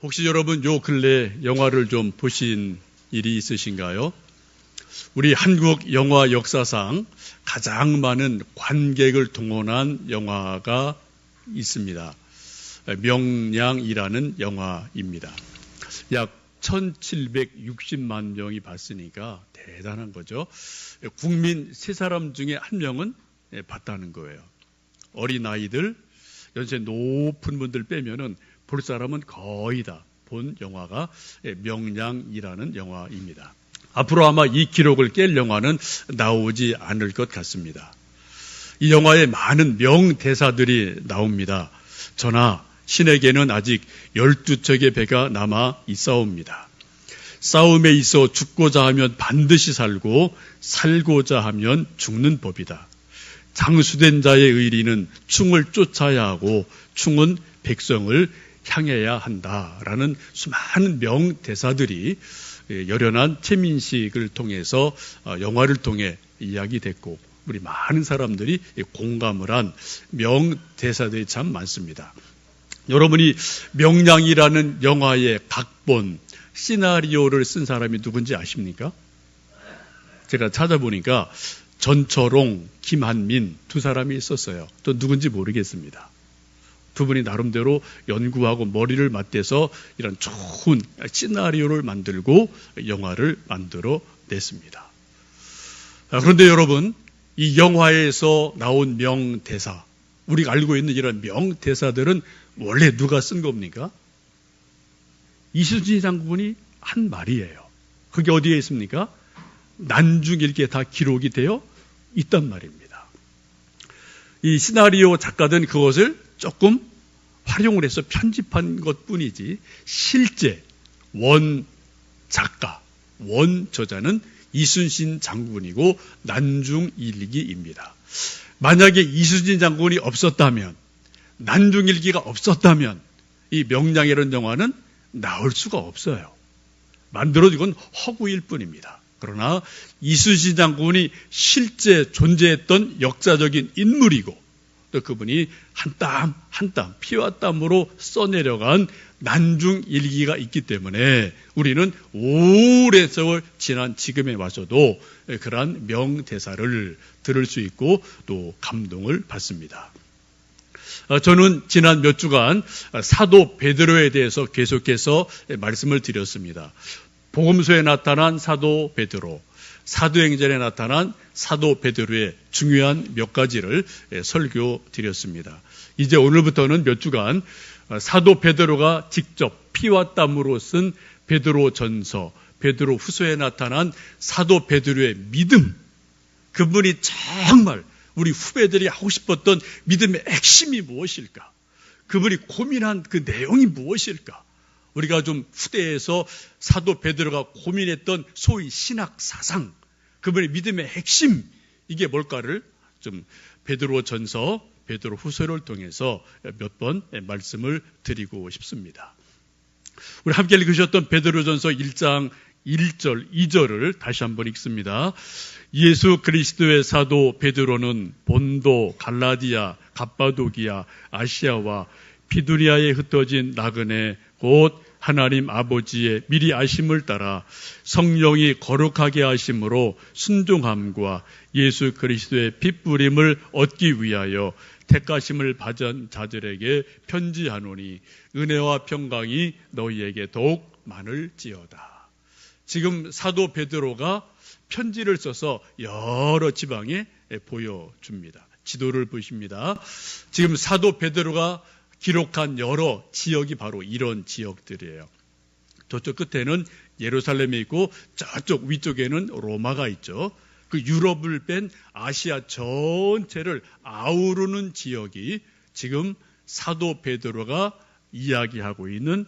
혹시 여러분 요 근래 영화를 좀 보신 일이 있으신가요? 우리 한국 영화 역사상 가장 많은 관객을 동원한 영화가 있습니다. 명량이라는 영화입니다. 약 1760만 명이 봤으니까 대단한 거죠. 국민 3사람 중에 1명은 봤다는 거예요. 어린아이들, 연세 높은 분들 빼면은 볼 사람은 거의 다 본 영화가 명량이라는 영화입니다. 앞으로 아마 이 기록을 깰 영화는 나오지 않을 것 같습니다. 이 영화에 많은 명대사들이 나옵니다. 저나 신에게는 아직 12척의 배가 남아 있사옵니다. 싸움에 있어 죽고자 하면 반드시 살고 살고자 하면 죽는 법이다. 장수된 자의 의리는 충을 쫓아야 하고 충은 백성을 향해야 한다라는 수많은 명대사들이 열연한 최민식을 통해서 영화를 통해 이야기됐고 우리 많은 사람들이 공감을 한 명대사들이 참 많습니다. 여러분이 명량이라는 영화의 각본, 시나리오를 쓴 사람이 누군지 아십니까? 제가 찾아보니까 전철옹, 김한민 2사람이 있었어요. 또 누군지 모르겠습니다. 2분이 나름대로 연구하고 머리를 맞대서 이런 좋은 시나리오를 만들고 영화를 만들어 냈습니다. 그런데 여러분, 이 영화에서 나온 명대사, 우리가 알고 있는 이런 명대사들은 원래 누가 쓴 겁니까? 이순신 장군이 한 말이에요. 그게 어디에 있습니까? 난중일기에 다 기록이 되어 있단 말입니다. 이 시나리오 작가들은 그것을 조금 활용을 해서 편집한 것뿐이지 실제 원 작가, 원 저자는 이순신 장군이고 난중일기입니다. 만약에 이순신 장군이 없었다면, 난중일기가 없었다면 이 명량이라는 영화는 나올 수가 없어요. 만들어진 건 허구일 뿐입니다. 그러나 이순신 장군이 실제 존재했던 역사적인 인물이고 또 그분이 한 땀 한 땀 피와 땀으로 써내려간 난중일기가 있기 때문에 우리는 오랜 세월 지난 지금에 와서도 그러한 명대사를 들을 수 있고 또 감동을 받습니다. 저는 지난 몇 주간 사도 베드로에 대해서 계속해서 말씀을 드렸습니다. 복음서에 나타난 사도 베드로, 사도행전에 나타난 사도 베드로의 중요한 몇 가지를 설교드렸습니다. 이제 오늘부터는 몇 주간 사도 베드로가 직접 피와 땀으로 쓴 베드로전서, 베드로후서에 나타난 사도 베드로의 믿음, 그분이 정말 우리 후배들이 하고 싶었던 믿음의 핵심이 무엇일까? 그분이 고민한 그 내용이 무엇일까? 우리가 좀 후대에서 사도 베드로가 고민했던 소위 신학 사상, 그분의 믿음의 핵심, 이게 뭘까를 좀 베드로전서, 베드로후서를 통해서 몇 번 말씀을 드리고 싶습니다. 우리 함께 읽으셨던 베드로전서 1장 1절, 2절을 다시 한번 읽습니다. 예수 그리스도의 사도 베드로는 본도, 갈라디아, 갑바도기아, 아시아와 비두리아에 흩어진 나그네 곧 하나님 아버지의 미리 아심을 따라 성령이 거룩하게 하심으로 순종함과 예수 그리스도의 핏부림을 얻기 위하여 택하심을 받은 자들에게 편지하노니 은혜와 평강이 너희에게 더욱 많을지어다. 지금 사도 베드로가 편지를 써서 여러 지방에 보여줍니다. 지도를 보십니다. 지금 사도 베드로가 기록한 여러 지역이 바로 이런 지역들이에요. 저쪽 끝에는 예루살렘이 있고 저쪽 위쪽에는 로마가 있죠. 그 유럽을 뺀 아시아 전체를 아우르는 지역이 지금 사도 베드로가 이야기하고 있는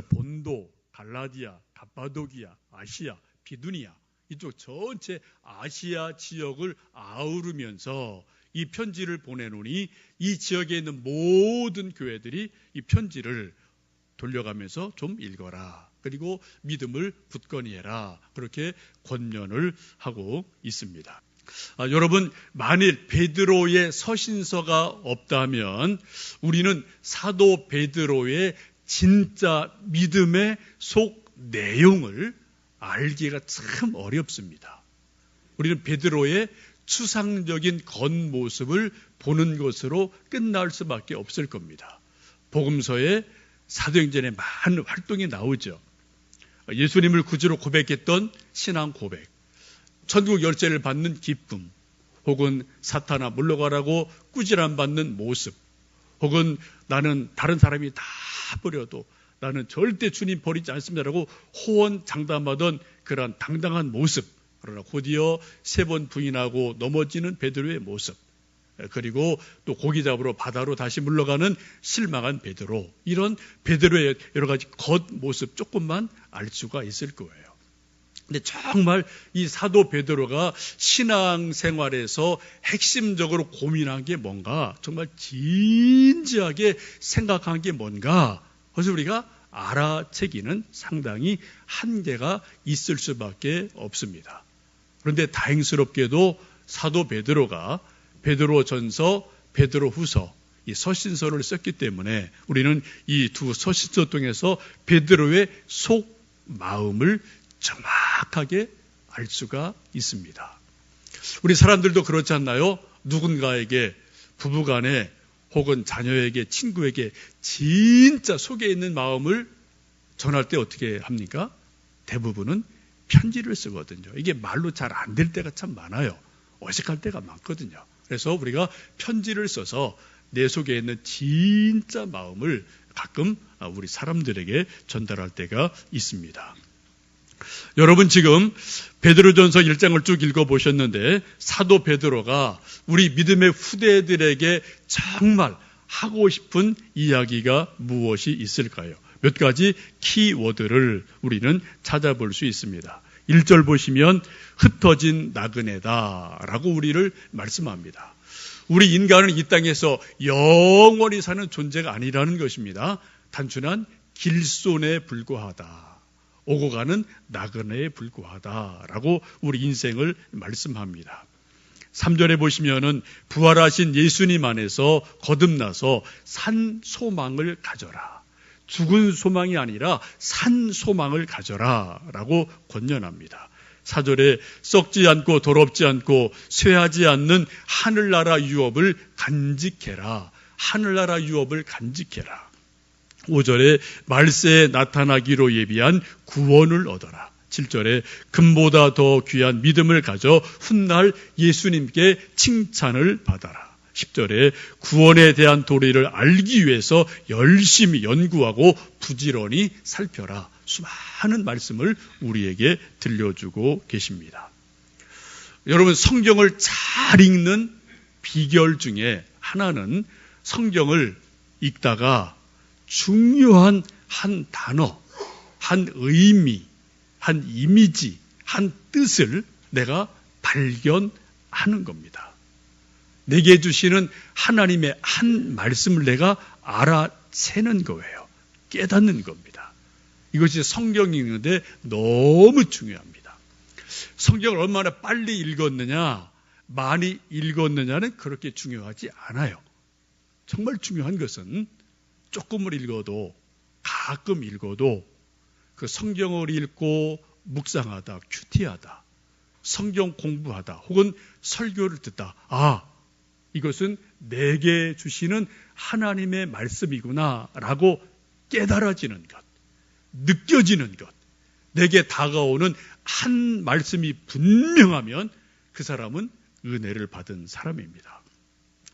본도, 갈라디아, 갑바도기아, 아시아, 비두니아 이쪽 전체 아시아 지역을 아우르면서 이 편지를 보내노니 이 지역에 있는 모든 교회들이 이 편지를 돌려가면서 좀 읽어라. 그리고 믿음을 굳건히 해라. 그렇게 권면을 하고 있습니다. 여러분, 만일 베드로의 서신서가 없다면 우리는 사도 베드로의 진짜 믿음의 속 내용을 알기가 참 어렵습니다. 우리는 베드로의 추상적인 겉모습을 보는 것으로 끝날 수밖에 없을 겁니다. 복음서에 사도행전에 많은 활동이 나오죠. 예수님을 구주로 고백했던 신앙 고백, 천국 열쇠를 받는 기쁨, 혹은 사탄아 물러가라고 꾸지람 받는 모습, 혹은 나는 다른 사람이 다 버려도 나는 절대 주님 버리지 않습니다라고 호언장담하던 그러한 당당한 모습, 그러나 곧이어 3번 부인하고 넘어지는 베드로의 모습, 그리고 또 고기 잡으러 바다로 다시 물러가는 실망한 베드로, 이런 베드로의 여러 가지 겉모습 조금만 알 수가 있을 거예요. 근데 정말 이 사도 베드로가 신앙생활에서 핵심적으로 고민한 게 뭔가, 정말 진지하게 생각한 게 뭔가, 그래서 우리가 알아채기는 상당히 한계가 있을 수밖에 없습니다. 그런데 다행스럽게도 사도 베드로가 베드로전서, 베드로후서 이 서신서를 썼기 때문에 우리는 이 두 서신서 통해서 베드로의 속 마음을 정확하게 알 수가 있습니다. 우리 사람들도 그렇지 않나요? 누군가에게, 부부간에 혹은 자녀에게, 친구에게 진짜 속에 있는 마음을 전할 때 어떻게 합니까? 대부분은 편지를 쓰거든요. 이게 말로 잘 안 될 때가 참 많아요. 어색할 때가 많거든요. 그래서 우리가 편지를 써서 내 속에 있는 진짜 마음을 가끔 우리 사람들에게 전달할 때가 있습니다. 여러분 지금 베드로전서 1장을 쭉 읽어보셨는데 사도 베드로가 우리 믿음의 후대들에게 정말 하고 싶은 이야기가 무엇이 있을까요? 몇 가지 키워드를 우리는 찾아볼 수 있습니다. 1절 보시면 흩어진 나그네다라고 우리를 말씀합니다. 우리 인간은 이 땅에서 영원히 사는 존재가 아니라는 것입니다. 단순한 길손에 불과하다. 오고 가는 나그네에 불과하다라고 우리 인생을 말씀합니다. 3절에 보시면은 부활하신 예수님 안에서 거듭나서 산 소망을 가져라. 죽은 소망이 아니라 산 소망을 가져라 라고 권면합니다. 4절에 썩지 않고 더럽지 않고 쇠하지 않는 하늘나라 유업을 간직해라. 하늘나라 유업을 간직해라. 5절에 말세에 나타나기로 예비한 구원을 얻어라. 7절에 금보다 더 귀한 믿음을 가져 훗날 예수님께 칭찬을 받아라. 10절에 구원에 대한 도리를 알기 위해서 열심히 연구하고 부지런히 살펴라. 수많은 말씀을 우리에게 들려주고 계십니다. 여러분 성경을 잘 읽는 비결 중에 하나는 성경을 읽다가 중요한 한 단어, 한 의미, 한 이미지, 한 뜻을 내가 발견하는 겁니다. 내게 주시는 하나님의 한 말씀을 내가 알아채는 거예요. 깨닫는 겁니다. 이것이 성경 읽는데 너무 중요합니다. 성경을 얼마나 빨리 읽었느냐, 많이 읽었느냐는 그렇게 중요하지 않아요. 정말 중요한 것은 조금을 읽어도, 가끔 읽어도 그 성경을 읽고 묵상하다, 큐티하다, 성경 공부하다, 혹은 설교를 듣다. 아, 이것은 내게 주시는 하나님의 말씀이구나 라고 깨달아지는 것, 느껴지는 것, 내게 다가오는 한 말씀이 분명하면 그 사람은 은혜를 받은 사람입니다.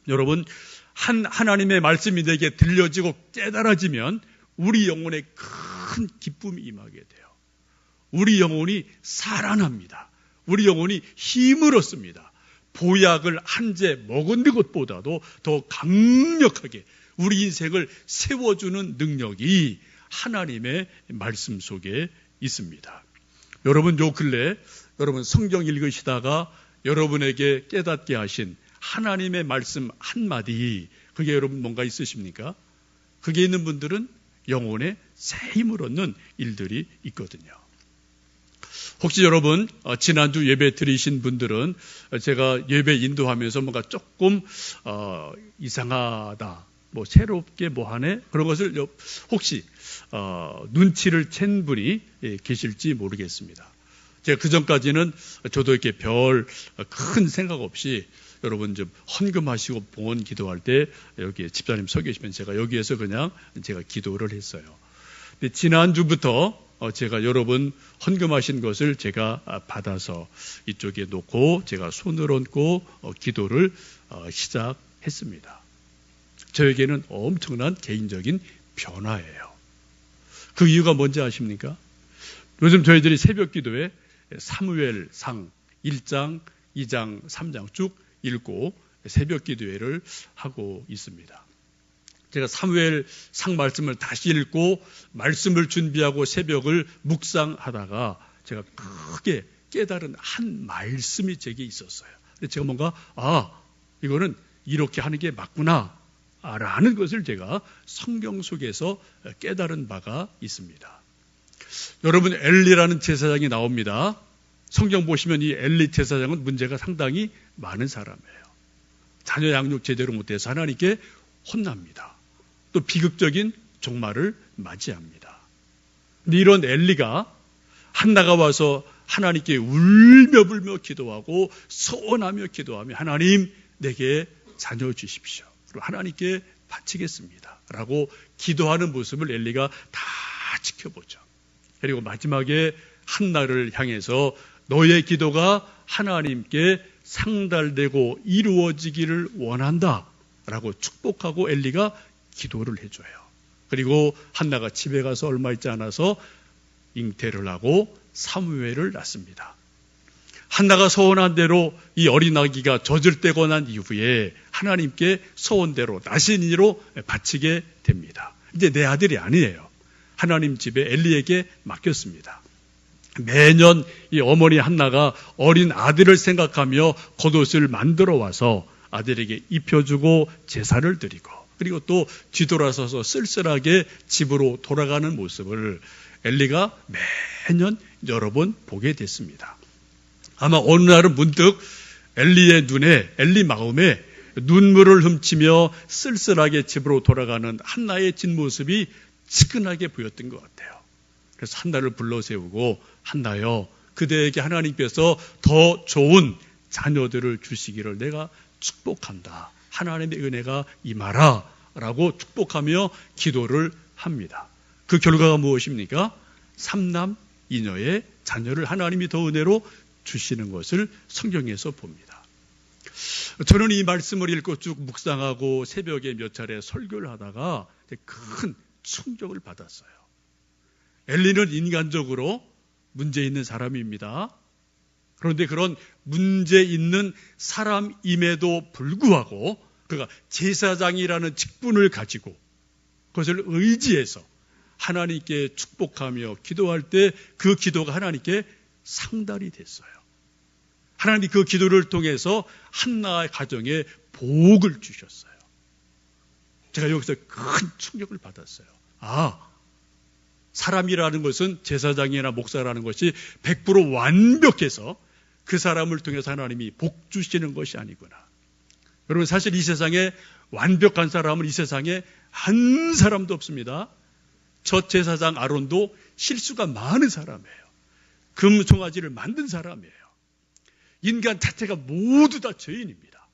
여러분, 하나님의 말씀이 내게 들려지고 깨달아지면 우리 영혼에 큰 기쁨이 임하게 돼요. 우리 영혼이 살아납니다. 우리 영혼이 힘을 얻습니다. 보약을 한 재 먹은 것보다도 더 강력하게 우리 인생을 세워주는 능력이 하나님의 말씀 속에 있습니다. 여러분 요 근래 여러분 성경 읽으시다가 여러분에게 깨닫게 하신 하나님의 말씀 한마디, 그게 여러분 뭔가 있으십니까? 그게 있는 분들은 영혼에 새 힘을 얻는 일들이 있거든요. 혹시 여러분 지난주 예배 드리신 분들은 제가 예배 인도하면서 뭔가 조금 이상하다, 뭐 새롭게 뭐 하네? 그런 것을 혹시 눈치를 챈 분이 계실지 모르겠습니다. 제가 그 전까지는 저도 이렇게 별 큰 생각 없이 여러분 좀 헌금하시고 봉헌 기도할 때 여기 집사님 서 계시면 제가 여기에서 그냥 제가 기도를 했어요. 근데 지난주부터 제가 여러분 헌금하신 것을 제가 받아서 이쪽에 놓고 제가 손을 얹고 기도를 시작했습니다. 저에게는 엄청난 개인적인 변화예요. 그 이유가 뭔지 아십니까? 요즘 저희들이 새벽 기도에 사무엘상 1장, 2장, 3장 쭉 읽고 새벽 기도회를 하고 있습니다. 제가 사무엘상 말씀을 다시 읽고 말씀을 준비하고 새벽을 묵상하다가 제가 크게 깨달은 한 말씀이 제게 있었어요. 제가 뭔가 이거는 이렇게 하는 게 맞구나 라는 것을 제가 성경 속에서 깨달은 바가 있습니다. 여러분 엘리라는 제사장이 나옵니다. 성경 보시면 이 엘리 제사장은 문제가 상당히 많은 사람이에요. 자녀 양육 제대로 못해서 하나님께 혼납니다. 또 비극적인 종말을 맞이합니다. 근데 이런 엘리가 한나가 와서 하나님께 울며불며 기도하고 소원하며 기도하며 하나님 내게 자녀 주십시오. 그리고 하나님께 바치겠습니다. 라고 기도하는 모습을 엘리가 다 지켜보죠. 그리고 마지막에 한나를 향해서 너의 기도가 하나님께 상달되고 이루어지기를 원한다 라고 축복하고 엘리가 기도를 해줘요. 그리고 한나가 집에 가서 얼마 있지 않아서 잉태를 하고 사무엘을 낳습니다. 한나가 소원한 대로 이 어린 아기가 젖을 떼고 난 이후에 하나님께 소원대로 나신이로 바치게 됩니다. 이제 내 아들이 아니에요. 하나님 집에 엘리에게 맡겼습니다. 매년 이 어머니 한나가 어린 아들을 생각하며 겉옷을 만들어 와서 아들에게 입혀주고 제사를 드리고 그리고 또 뒤돌아서서 쓸쓸하게 집으로 돌아가는 모습을 엘리가 매년 여러 번 보게 됐습니다. 아마 어느 날은 문득 엘리의 눈에, 엘리 마음에 눈물을 훔치며 쓸쓸하게 집으로 돌아가는 한나의 뒷모습이 치근하게 보였던 것 같아요. 그래서 한나를 불러 세우고 한나여 그대에게 하나님께서 더 좋은 자녀들을 주시기를 내가 축복한다. 하나님의 은혜가 임하라 라고 축복하며 기도를 합니다. 그 결과가 무엇입니까? 3남 2녀의 자녀를 하나님이 더 은혜로 주시는 것을 성경에서 봅니다. 저는 이 말씀을 읽고 쭉 묵상하고 새벽에 몇 차례 설교를 하다가 큰 충격을 받았어요. 엘리는 인간적으로 문제 있는 사람입니다. 그런데 그런 문제 있는 사람임에도 불구하고 그가 제사장이라는 직분을 가지고 그것을 의지해서 하나님께 축복하며 기도할 때 그 기도가 하나님께 상달이 됐어요. 하나님이 그 기도를 통해서 한나의 가정에 복을 주셨어요. 제가 여기서 큰 충격을 받았어요. 사람이라는 것은 제사장이나 목사라는 것이 100% 완벽해서 그 사람을 통해서 하나님이 복 주시는 것이 아니구나. 여러분 사실 이 세상에 완벽한 사람은 이 세상에 한 사람도 없습니다. 첫 제사장 아론도 실수가 많은 사람이에요. 금송아지를 만든 사람이에요. 인간 자체가 모두 다 죄인입니다.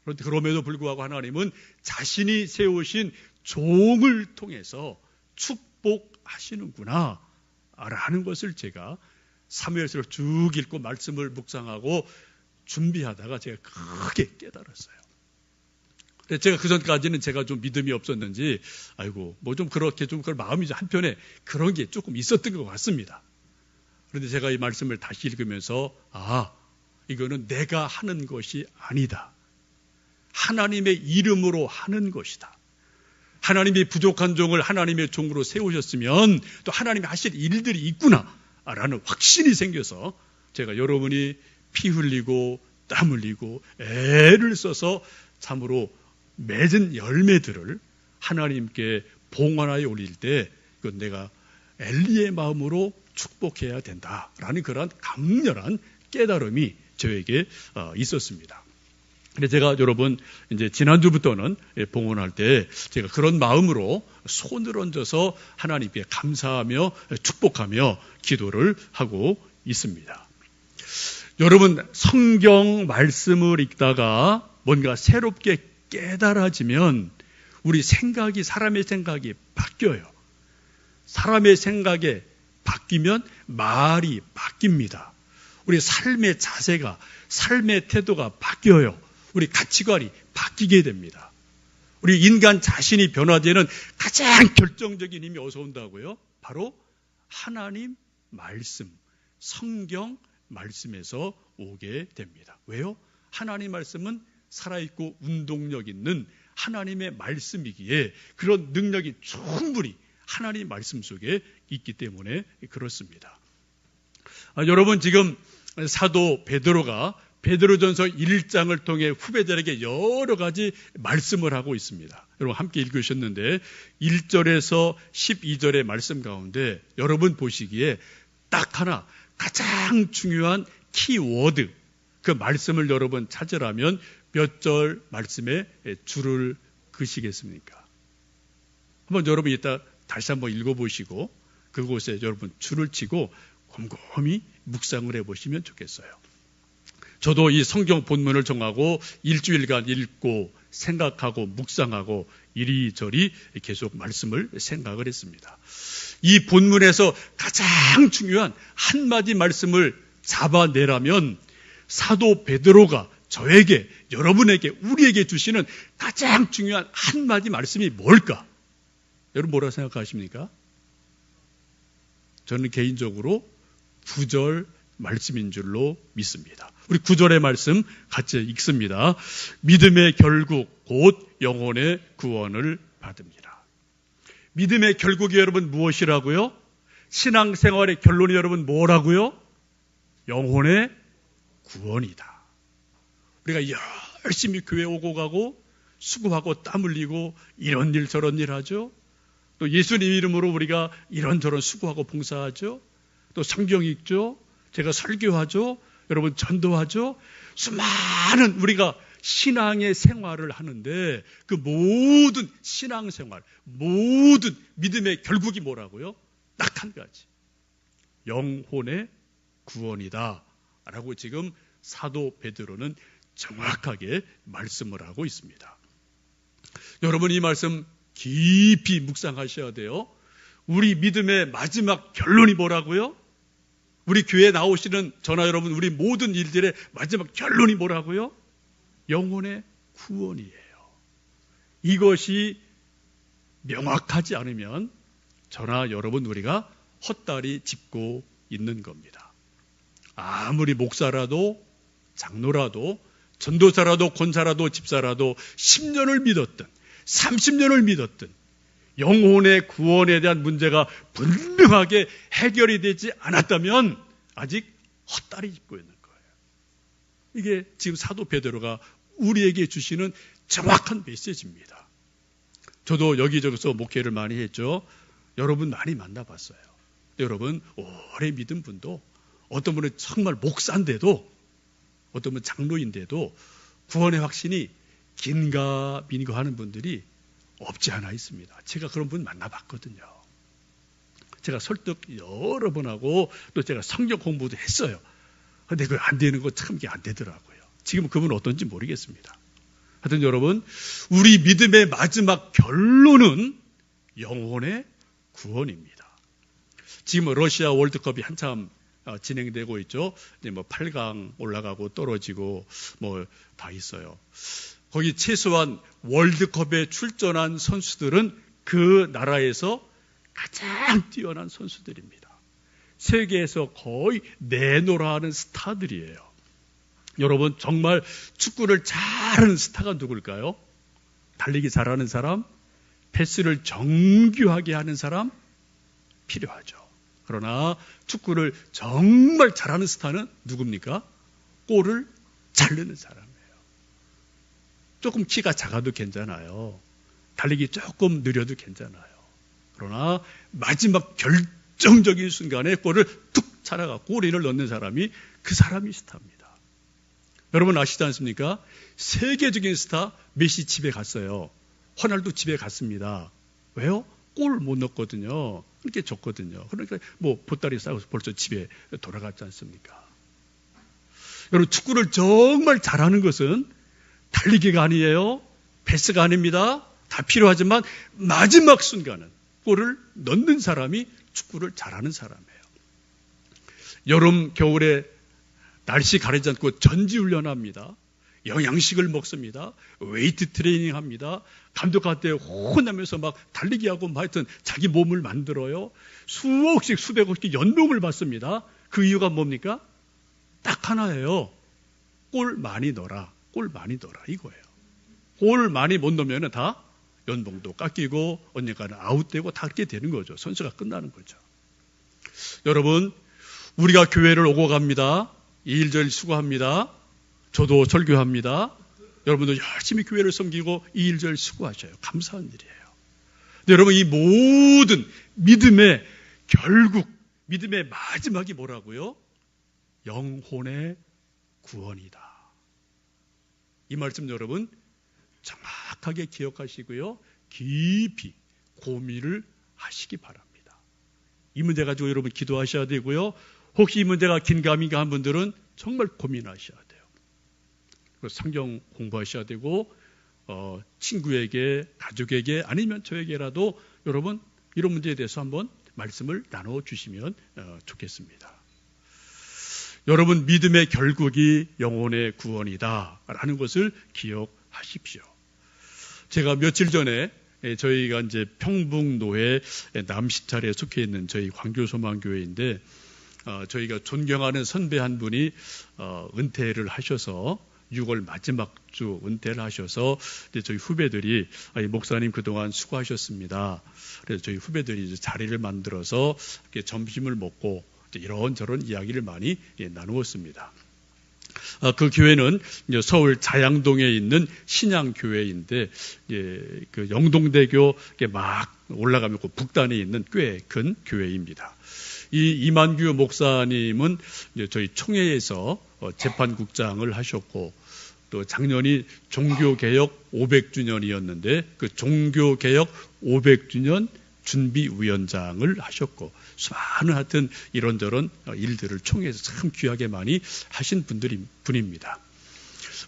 그런데 그럼에도 불구하고 하나님은 자신이 세우신 종을 통해서 축복하시는구나 라는 것을 제가 사무엘서를 쭉 읽고 말씀을 묵상하고 준비하다가 제가 크게 깨달았어요. 제가 그 전까지는 제가 좀 믿음이 없었는지 뭐 좀 그렇게 좀 그런 마음이 한편에 그런 게 조금 있었던 것 같습니다. 그런데 제가 이 말씀을 다시 읽으면서 이거는 내가 하는 것이 아니다. 하나님의 이름으로 하는 것이다. 하나님이 부족한 종을 하나님의 종으로 세우셨으면 또 하나님이 하실 일들이 있구나 라는 확신이 생겨서 제가 여러분이 피 흘리고 땀 흘리고 애를 써서 참으로 맺은 열매들을 하나님께 봉헌하여 올릴 때 그건 내가 엘리의 마음으로 축복해야 된다라는 그런 강렬한 깨달음이 저에게 있었습니다. 근데 제가 여러분 이제 지난주부터는 봉헌할 때 제가 그런 마음으로 손을 얹어서 하나님께 감사하며 축복하며 기도를 하고 있습니다. 여러분 성경 말씀을 읽다가 뭔가 새롭게 깨달아지면 우리 생각이 사람의 생각이 바뀌어요. 사람의 생각이 바뀌면 말이 바뀝니다. 우리 삶의 자세가 삶의 태도가 바뀌어요. 우리 가치관이 바뀌게 됩니다. 우리 인간 자신이 변화되는 가장 결정적인 힘이 어디서 온다고요? 바로 하나님 말씀, 성경 말씀에서 오게 됩니다. 왜요? 하나님 말씀은 살아있고 운동력 있는 하나님의 말씀이기에 그런 능력이 충분히 하나님 말씀 속에 있기 때문에 그렇습니다. 여러분 지금 사도 베드로가 베드로전서 1장을 통해 후배들에게 여러 가지 말씀을 하고 있습니다. 여러분 함께 읽으셨는데 1절에서 12절의 말씀 가운데 여러분 보시기에 딱 하나 가장 중요한 키워드 그 말씀을 여러분 찾으라면 몇 절 말씀에 줄을 그시겠습니까? 한번 여러분 이따 다시 한번 읽어보시고 그곳에 여러분 줄을 치고 곰곰이 묵상을 해보시면 좋겠어요. 저도 이 성경 본문을 정하고 일주일간 읽고 생각하고 묵상하고 이리저리 계속 말씀을 생각을 했습니다. 이 본문에서 가장 중요한 한마디 말씀을 잡아내라면 사도 베드로가 저에게, 여러분에게, 우리에게 주시는 가장 중요한 한마디 말씀이 뭘까? 여러분 뭐라 생각하십니까? 저는 개인적으로 9절 말씀인 줄로 믿습니다. 우리 9절의 말씀 같이 읽습니다. 믿음의 결국 곧 영혼의 구원을 받습니다. 믿음의 결국이 여러분 무엇이라고요? 신앙생활의 결론이 여러분 뭐라고요? 영혼의 구원이다. 우리가 열심히 교회 오고 가고 수고하고 땀 흘리고 이런 일 저런 일 하죠. 또 예수님 이름으로 우리가 이런저런 수고하고 봉사하죠. 또 성경 읽죠. 제가 설교하죠. 여러분 전도하죠. 수많은 우리가 신앙의 생활을 하는데 그 모든 신앙생활, 모든 믿음의 결국이 뭐라고요? 딱 한 가지. 영혼의 구원이다. 라고 지금 사도 베드로는 정확하게 말씀을 하고 있습니다. 여러분 이 말씀 깊이 묵상하셔야 돼요. 우리 믿음의 마지막 결론이 뭐라고요? 우리 교회에 나오시는 저나 여러분 우리 모든 일들의 마지막 결론이 뭐라고요? 영혼의 구원이에요. 이것이 명확하지 않으면 저나 여러분 우리가 헛다리 짚고 있는 겁니다. 아무리 목사라도 장로라도 전도사라도 권사라도 집사라도 10년을 믿었든 30년을 믿었든 영혼의 구원에 대한 문제가 분명하게 해결이 되지 않았다면 아직 헛다리 짚고 있는 거예요. 이게 지금 사도 베드로가 우리에게 주시는 정확한 메시지입니다. 저도 여기저기서 목회를 많이 했죠. 여러분 많이 만나봤어요. 여러분 오래 믿은 분도 어떤 분은 정말 목사인데도 어떤 분은 장로인데도 구원의 확신이 긴가 민가 하는 분들이 없지 않아 있습니다. 제가 그런 분 만나봤거든요. 제가 설득 여러 번 하고 또 제가 성경 공부도 했어요. 근데 그 안 되는 거 참 안 되더라고요. 지금 그분은 어떤지 모르겠습니다. 하여튼 여러분 우리 믿음의 마지막 결론은 영혼의 구원입니다. 지금 러시아 월드컵이 한참 진행되고 있죠. 이제 뭐 8강 올라가고 떨어지고 뭐 다 있어요. 거기 최소한 월드컵에 출전한 선수들은 그 나라에서 가장 뛰어난 선수들입니다. 세계에서 거의 내노라 하는 스타들이에요. 여러분 정말 축구를 잘하는 스타가 누굴까요? 달리기 잘하는 사람, 패스를 정교하게 하는 사람 필요하죠. 그러나 축구를 정말 잘하는 스타는 누굽니까? 골을 잘 넣는 사람이에요. 조금 키가 작아도 괜찮아요. 달리기 조금 느려도 괜찮아요. 그러나 마지막 결정적인 순간에 골을 툭 차라가 골인을 넣는 사람이 그 사람이 스타입니다. 여러분 아시지 않습니까? 세계적인 스타 메시 집에 갔어요. 호날두 집에 갔습니다. 왜요? 골 못 넣었거든요. 그렇게 졌거든요. 그러니까 뭐 보따리 싸고 벌써 집에 돌아갔지 않습니까? 여러분 축구를 정말 잘하는 것은 달리기가 아니에요. 패스가 아닙니다. 다 필요하지만 마지막 순간은 골을 넣는 사람이 축구를 잘하는 사람이에요. 여름, 겨울에 날씨 가리지 않고 전지훈련합니다. 영양식을 먹습니다. 웨이트 트레이닝 합니다. 감독한테 혼나면서 막 달리기하고 하여튼 자기 몸을 만들어요. 수억씩 수백억씩 연봉을 받습니다. 그 이유가 뭡니까? 딱 하나예요. 골 많이 넣어라. 골 많이 넣어라. 이거예요. 골 많이 못 넣으면 다 연봉도 깎이고 언젠가는 아웃되고 다 그렇게 되는 거죠. 선수가 끝나는 거죠. 여러분, 우리가 교회를 오고 갑니다. 이일절 수고합니다. 저도 설교합니다. 여러분도 열심히 교회를 섬기고 이일절 수고하셔요. 감사한 일이에요. 근데 여러분, 이 모든 믿음의 결국, 믿음의 마지막이 뭐라고요? 영혼의 구원이다. 이 말씀 여러분 정확하게 기억하시고요. 깊이 고민을 하시기 바랍니다. 이 문제 가지고 여러분 기도하셔야 되고요. 혹시 이 문제가 긴가민가 한 분들은 정말 고민하셔야 돼요. 성경 공부하셔야 되고 친구에게, 가족에게 아니면 저에게라도 여러분 이런 문제에 대해서 한번 말씀을 나눠주시면 좋겠습니다. 여러분 믿음의 결국이 영혼의 구원이다라는 것을 기억하십시오. 제가 며칠 전에 저희가 이제 평북노회 남시찰에 속해 있는 저희 광교소망교회인데 저희가 존경하는 선배 한 분이 은퇴를 하셔서 6월 마지막 주 은퇴를 하셔서 저희 후배들이 목사님 그동안 수고하셨습니다. 그래서 저희 후배들이 이제 자리를 만들어서 이렇게 점심을 먹고 이런저런 이야기를 많이 나누었습니다. 그 교회는 서울 자양동에 있는 신양교회인데 그 영동대교 막 올라가면 그 북단에 있는 꽤 큰 교회입니다. 이 이만규 목사님은 저희 총회에서 재판국장을 하셨고 또 작년이 종교개혁 500주년이었는데 그 종교개혁 500주년 준비위원장을 하셨고 수많은 하여튼 이런저런 일들을 총회에서 참 귀하게 많이 하신 분입니다.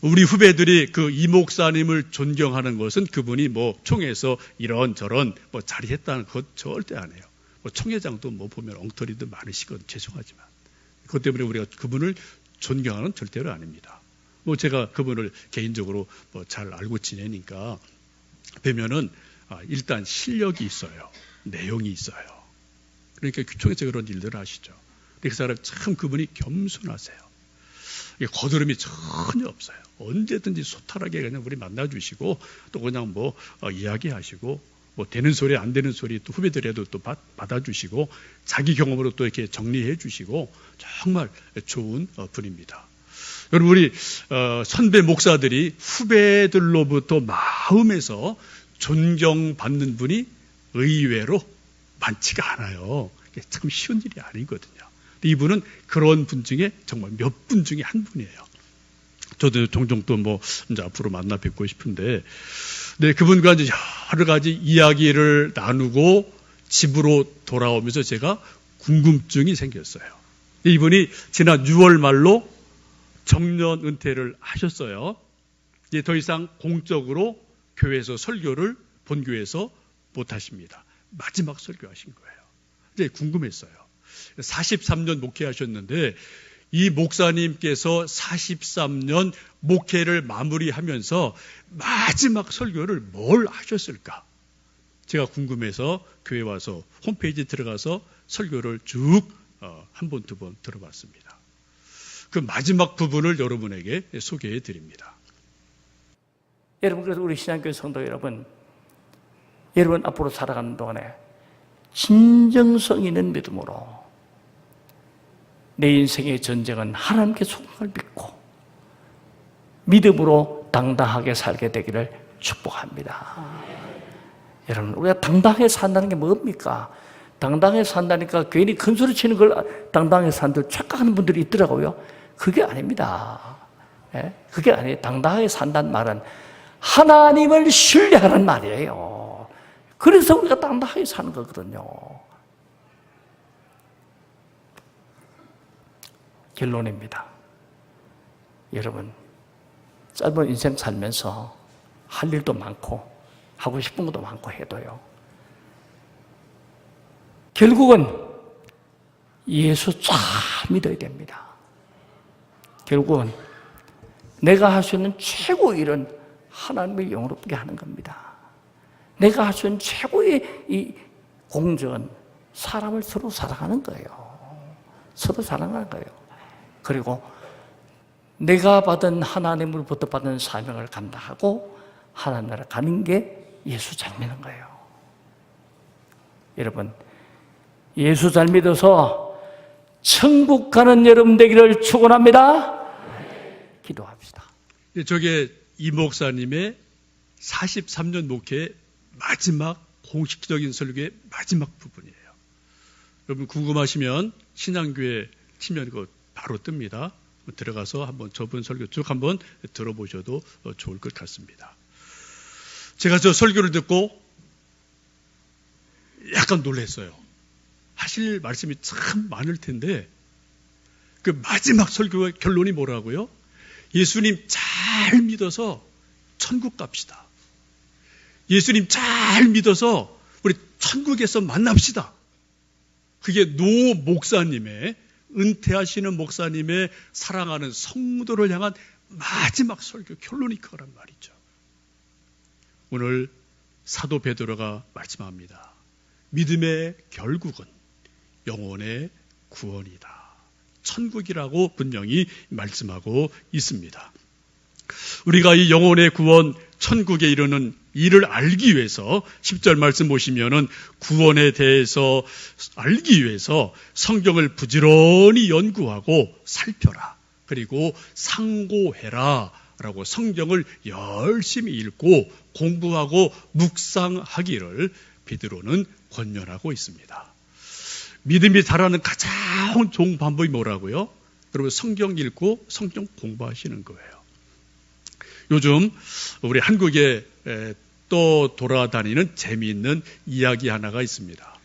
우리 후배들이 그 이 목사님을 존경하는 것은 그분이 뭐 총회에서 이런저런 뭐 자리했다는 것 절대 안 해요. 뭐 총회장도 뭐 보면 엉터리도 많으시거든 죄송하지만 그것 때문에 우리가 그분을 존경하는 절대로 아닙니다. 뭐 제가 그분을 개인적으로 뭐 잘 알고 지내니까 뵈면은 일단 실력이 있어요. 내용이 있어요. 그러니까 총회에서 그런 일들을 하시죠. 그 사람 참 그분이 겸손하세요. 거드름이 전혀 없어요. 언제든지 소탈하게 그냥 우리 만나주시고 또 그냥 뭐 이야기하시고 뭐 되는 소리 안 되는 소리 또 후배들에도 또 받아주시고 자기 경험으로 또 이렇게 정리해 주시고 정말 좋은 분입니다. 여러분 우리 선배 목사들이 후배들로부터 마음에서 존경받는 분이 의외로 많지가 않아요. 참 쉬운 일이 아니거든요. 이분은 그런 분 중에 정말 몇 분 중에 한 분이에요. 저도 종종 또 뭐 이제 앞으로 만나 뵙고 싶은데, 네, 그분과 이제 여러 가지 이야기를 나누고 집으로 돌아오면서 제가 궁금증이 생겼어요. 이분이 지난 6월 말로 정년 은퇴를 하셨어요. 이제 더 이상 공적으로 교회에서 설교를 본교회에서 못 하십니다. 마지막 설교하신 거예요. 이제 궁금했어요. 43년 목회하셨는데 이 목사님께서 43년 목회를 마무리하면서 마지막 설교를 뭘 하셨을까? 제가 궁금해서 교회 와서 홈페이지 들어가서 설교를 쭉 한 번, 두 번 들어봤습니다. 그 마지막 부분을 여러분에게 소개해 드립니다. 여러분, 그래서 우리 신앙교회 성도 여러분 앞으로 살아가는 동안에 진정성 있는 믿음으로 내 인생의 전쟁은 하나님께 속을 믿고 믿음으로 당당하게 살게 되기를 축복합니다. 여러분, 우리가 당당하게 산다는 게 뭡니까? 당당하게 산다니까 괜히 큰소리 치는 걸 당당하게 산다고 착각하는 분들이 있더라고요. 그게 아닙니다. 그게 아니에요. 당당하게 산다는 말은 하나님을 신뢰하는 말이에요. 그래서 우리가 당당하게 사는 거거든요. 결론입니다. 여러분, 짧은 인생 살면서 할 일도 많고 하고 싶은 것도 많고 해도요, 결국은 예수 잘 믿어야 됩니다. 결국은 내가 할 수 있는 최고의 일은 하나님을 영화롭게 하는 겁니다. 내가 할 수 있는 최고의 이 공적은 사람을 서로 사랑하는 거예요. 서로 사랑하는 거예요. 그리고 내가 받은 하나님으로부터 받은 사명을 감당하고 하나님 나라 가는 게 예수 잘 믿는 거예요. 여러분, 예수 잘 믿어서 천국 가는 여러분 되기를 축원합니다. 기도합시다. 저게 이 목사님의 43년 목회의 마지막 공식적인 설교의 마지막 부분이에요. 여러분 궁금하시면 신앙교회 치면 그거 바로 뜹니다. 들어가서 한번 저분 설교 쭉 한번 들어보셔도 좋을 것 같습니다. 제가 저 설교를 듣고 약간 놀랐어요. 하실 말씀이 참 많을 텐데 그 마지막 설교의 결론이 뭐라고요? 예수님 잘 믿어서 천국 갑시다. 예수님 잘 믿어서 우리 천국에서 만납시다. 그게 노 목사님의, 은퇴하시는 목사님의 사랑하는 성도를 향한 마지막 설교 결론이 그거란 말이죠. 오늘 사도 베드로가 말씀합니다. 믿음의 결국은 영혼의 구원이다. 천국이라고 분명히 말씀하고 있습니다. 우리가 이 영혼의 구원, 천국에 이르는 이를 알기 위해서 10절 말씀 보시면은 구원에 대해서 알기 위해서 성경을 부지런히 연구하고 살펴라. 그리고 상고해라. 라고 성경을 열심히 읽고 공부하고 묵상하기를 베드로는 권면하고 있습니다. 믿음이 자라는 가장 좋은 방법이 뭐라고요? 여러분 성경 읽고 성경 공부하시는 거예요. 요즘 우리 한국에 또 돌아다니는 재미있는 이야기 하나가 있습니다.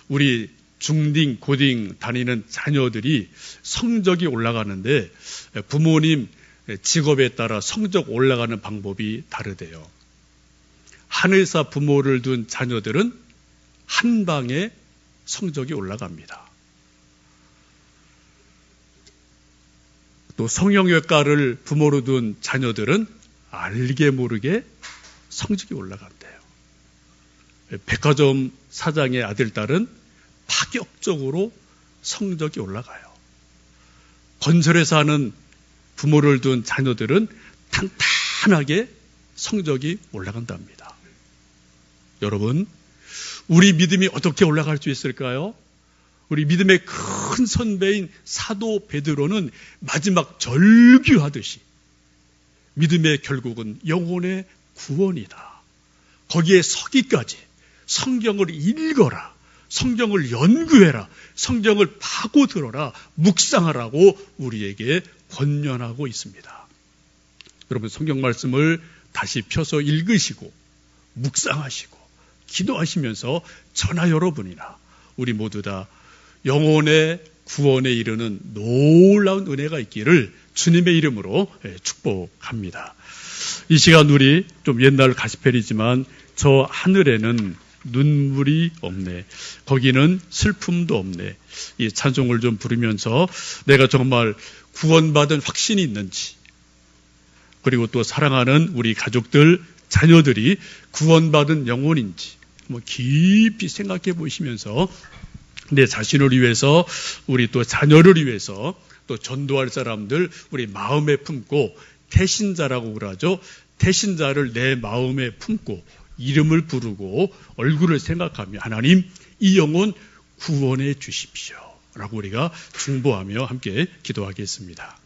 우리 중딩, 고딩 다니는 자녀들이 성적이 올라가는데 부모님 직업에 따라 성적 올라가는 방법이 다르대요. 한 회사 부모를 둔 자녀들은 한 방에 성적이 올라갑니다. 또 성형외과를 부모로 둔 자녀들은 알게 모르게 성적이 올라간대요. 백화점 사장의 아들, 딸은 파격적으로 성적이 올라가요. 건설회사 하는 부모를 둔 자녀들은 탄탄하게 성적이 올라간답니다. 여러분, 우리 믿음이 어떻게 올라갈 수 있을까요? 우리 믿음의 큰 선배인 사도 베드로는 마지막 절규하듯이 믿음의 결국은 영혼의 구원이다. 거기에 서기까지 성경을 읽어라. 성경을 연구해라. 성경을 파고들어라. 묵상하라고 우리에게 권면하고 있습니다. 여러분 성경 말씀을 다시 펴서 읽으시고 묵상하시고 기도하시면서 저나 여러분이나 우리 모두 다 영혼의 구원에 이르는 놀라운 은혜가 있기를 주님의 이름으로 축복합니다. 이 시간 우리 좀 옛날 가시펠이지만 저 하늘에는 눈물이 없네. 거기는 슬픔도 없네. 이 찬송을 좀 부르면서 내가 정말 구원받은 확신이 있는지, 그리고 또 사랑하는 우리 가족들, 자녀들이 구원받은 영혼인지 깊이 생각해 보시면서 내 자신을 위해서, 우리 또 자녀를 위해서, 또 전도할 사람들 우리 마음에 품고, 태신자라고 그러죠. 태신자를 내 마음에 품고 이름을 부르고 얼굴을 생각하며 하나님 이 영혼 구원해 주십시오 라고 우리가 중보하며 함께 기도하겠습니다.